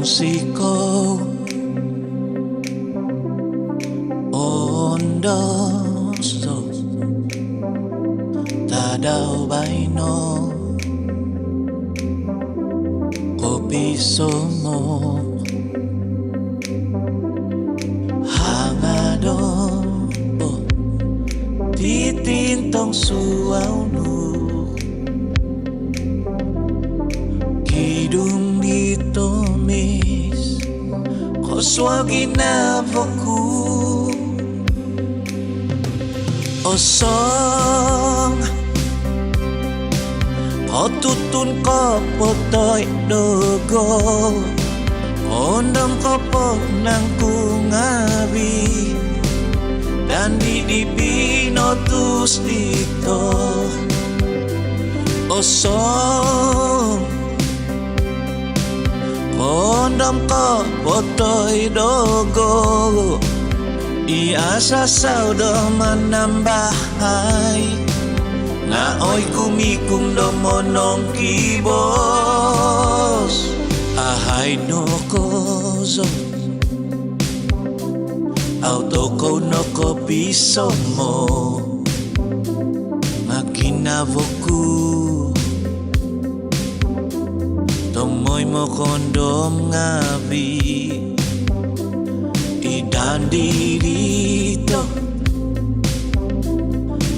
musiko ondoso tadao baino kopi somo hangado titintong suau nu kidung ditomis koswagi na voku osong otutun ko potoy dogo ondam ko po nang kungabi dan di binotus dito osong ondam ko potoy dogo iasa saudo manambahay nga oy kumikum do monong kibos ahay no kozo auto ko no ko piso mo makinavoku tomoy mo kondom ngabi idan dito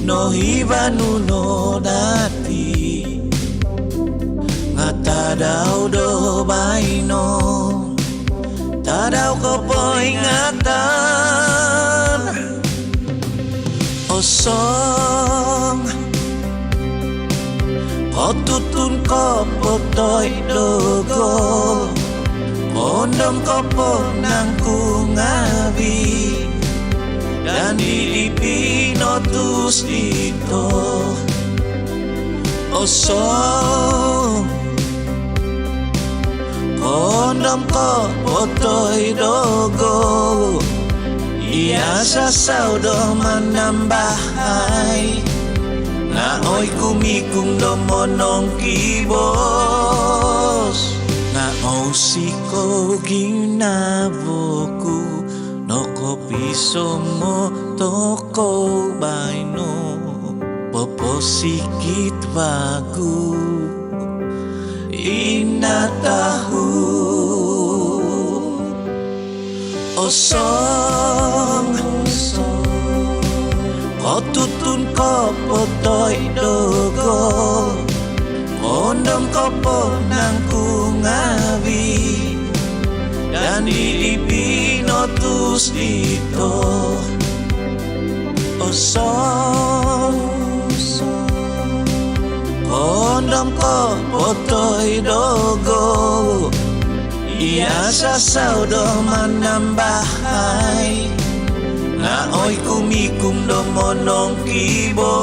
no hibanu no dati nga tadaw do baino tadaw ko po ingatan osong otutun ko potoy dogo ondom ko po nang kungabi dan di pinotus dito osong ondom ko potoy dogo iasa saudo manambahay nga oy kumikum do monong kibos nga osiko ginavoku no piso mo toko baino poposikit wagu inatahu osong otutun ko potoy dogo ondom ko po nang kungabi dan di pinotus dito osong ondom ko potoy dogo iasa saudo manambahay nga oy kumikum do monong kibos